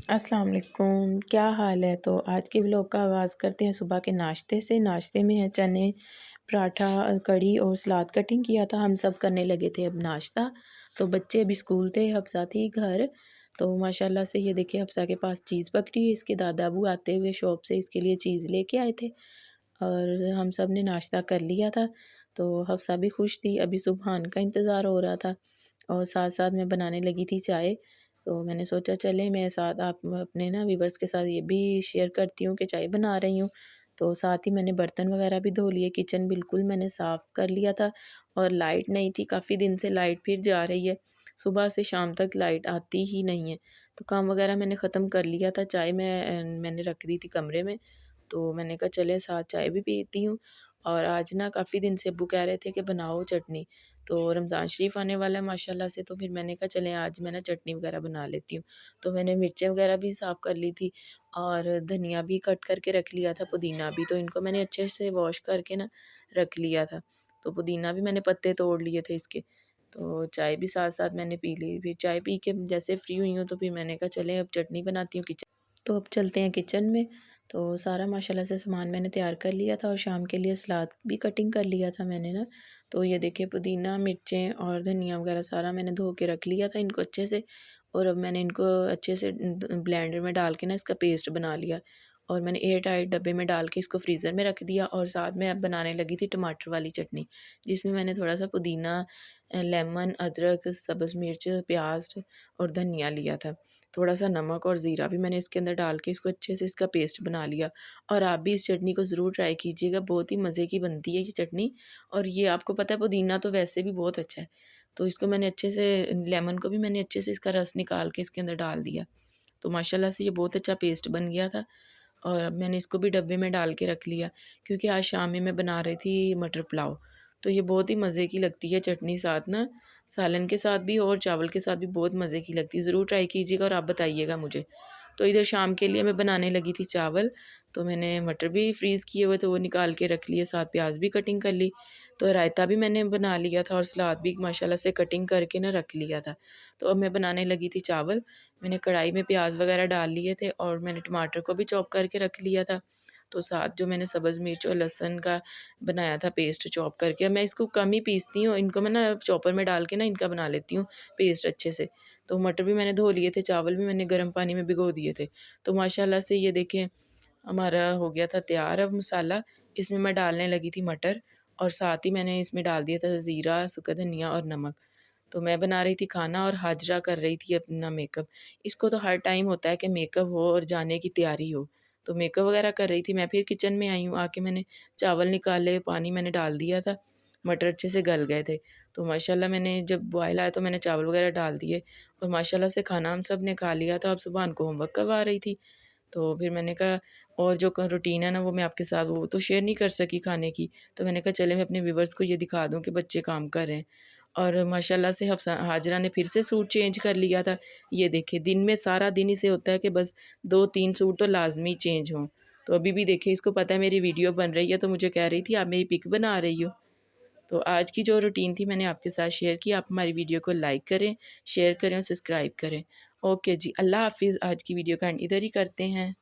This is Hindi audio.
अस्सलाम वालेकुम, क्या हाल है? तो आज के व्लॉग का आगाज़ करते हैं सुबह के नाश्ते से। नाश्ते में है चने, पराठा, कढ़ी और सलाद कटिंग किया था। हम सब करने लगे थे अब नाश्ता। तो बच्चे अभी स्कूल थे, हफ्सा थी घर। तो माशाल्लाह से ये देखिए हफ्सा के पास चीज़ पकड़ी है। इसके दादा अबू आते हुए शॉप से इसके लिए चीज़ लेके आए थे और हम सब ने नाश्ता कर लिया था। तो हफ्सा भी खुश थी। अभी सुबहान का इंतज़ार हो रहा था और साथ-साथ मैं बनाने लगी थी चाय। तो मैंने सोचा चलें मैं साथ आप अपने ना व्यूअर्स के साथ ये भी शेयर करती हूँ कि चाय बना रही हूँ। तो साथ ही मैंने बर्तन वगैरह भी धो लिए, किचन बिल्कुल मैंने साफ़ कर लिया था और लाइट नहीं थी, काफ़ी दिन से लाइट फिर जा रही है। सुबह से शाम तक लाइट आती ही नहीं है। तो काम वगैरह मैंने ख़त्म कर लिया था, चाय मैंने रख दी थी कमरे में। तो मैंने कहा चलें साथ चाय भी पीती हूँ। और आज ना काफ़ी दिन से अब्बू कह रहे थे कि बनाओ चटनी। तो रमज़ान शरीफ आने वाला है माशाल्लाह से, तो फिर मैंने कहा चलें आज मैं ना चटनी वगैरह बना लेती हूँ। तो मैंने मिर्चें वगैरह भी साफ़ कर ली थी और धनिया भी कट करके रख लिया था, पुदीना भी। तो इनको मैंने अच्छे से वॉश करके ना रख लिया था। तो पुदीना भी मैंने पत्ते तोड़ लिए थे इसके। तो चाय भी साथ-साथ मैंने पी ली। फिर चाय पी के जैसे फ्री हुई हूँ तो फिर मैंने कहा चलें अब चटनी बनाती हूँ किचन। तो अब चलते हैं किचन में। तो सारा माशाल्लाह से सामान मैंने तैयार कर लिया था और शाम के लिए सलाद भी कटिंग कर लिया था मैंने ना। तो ये देखिए पुदीना, मिर्चें और धनिया वगैरह सारा मैंने धो के रख लिया था इनको अच्छे से। और अब मैंने इनको अच्छे से ब्लेंडर में डाल के ना इसका पेस्ट बना लिया और मैंने एयर टाइट डब्बे में डाल के इसको फ्रीज़र में रख दिया। और साथ में अब बनाने लगी थी टमाटर वाली चटनी, जिसमें मैंने थोड़ा सा पुदीना, लेमन, अदरक, सब्ज़ मिर्च, प्याज और धनिया लिया था। थोड़ा सा नमक और ज़ीरा भी मैंने इसके अंदर डाल के इसको अच्छे से इसका पेस्ट बना लिया। और आप भी इस चटनी को ज़रूर ट्राई कीजिएगा, बहुत ही मज़े की बनती है ये चटनी। और ये आपको पता है पुदीना तो वैसे भी बहुत अच्छा है। तो इसको मैंने अच्छे से, लेमन को भी मैंने अच्छे से इसका रस निकाल के इसके अंदर डाल दिया। तो माशाल्लाह से ये बहुत अच्छा पेस्ट बन गया था। और अब मैंने इसको भी डब्बे में डाल के रख लिया, क्योंकि आज शाम में मैं बना रही थी मटर पुलाव। तो ये बहुत ही मज़े की लगती है चटनी, साथ ना सालन के साथ भी और चावल के साथ भी बहुत मज़े की लगती है। ज़रूर ट्राई कीजिएगा और आप बताइएगा मुझे। तो इधर शाम के लिए मैं बनाने लगी थी चावल। तो मैंने मटर भी फ्रीज़ किए हुए थे, वो निकाल के रख लिए, साथ प्याज भी कटिंग कर ली। तो रायता भी मैंने बना लिया था और सलाद भी माशाल्लाह से कटिंग करके ना रख लिया था। तो अब मैं बनाने लगी थी चावल। मैंने कढ़ाई में प्याज वगैरह डाल लिए थे और मैंने टमाटर को भी चॉप करके रख लिया था। तो साथ जो मैंने सब्ज़ मिर्च और लहसुन का बनाया था पेस्ट चॉप करके, अब मैं इसको कम ही पीसती हूँ, इनको मैं ना चॉपर में डाल के ना इनका बना लेती हूँ पेस्ट अच्छे से। तो मटर भी मैंने धो लिए थे, चावल भी मैंने गर्म पानी में भिगो दिए थे। तो माशाल्लाह से ये देखें हमारा हो गया था तैयार अब मसाला। इसमें मैं डालने लगी थी मटर और साथ ही मैंने इसमें डाल दिया था ज़ीरा, सूखा धनिया और नमक। तो मैं बना रही थी खाना और हाजरा कर रही थी अपना मेकअप। इसको तो हर टाइम होता है कि मेकअप हो और जाने की तैयारी हो। तो मेकअप वगैरह कर रही थी, मैं फिर किचन में आई हूँ, आके मैंने चावल निकाले, पानी मैंने डाल दिया था, मटर अच्छे से गल गए थे। तो माशाल्लाह मैंने जब बॉयल आया तो मैंने चावल वगैरह डाल दिए और माशाल्लाह से खाना हम सब ने खा लिया था। अब सुबह को होमवर्क करवा रही थी। तो फिर मैंने कहा और जो रूटीन है ना वो मैं आपके साथ वो तो शेयर नहीं कर सकी खाने की। तो मैंने कहा चले मैं अपने व्यूवर्स को ये दिखा दूँ कि बच्चे काम कर रहे हैं। और माशाल्लाह से हफ्सा हाजरा ने फिर से सूट चेंज कर लिया था। ये देखिए दिन में सारा दिन इसे होता है कि बस 2-3 सूट तो लाज़मी चेंज हों। तो अभी भी देखिए इसको पता है मेरी वीडियो बन रही है, तो मुझे कह रही थी आप मेरी पिक बना रही हो। तो आज की जो रूटीन थी मैंने आपके साथ शेयर की। आप हमारी वीडियो को लाइक करें, शेयर करें और सब्सक्राइब करें। ओके जी, अल्लाह हाफ़िज़। आज की वीडियो का एंड इधर ही करते हैं।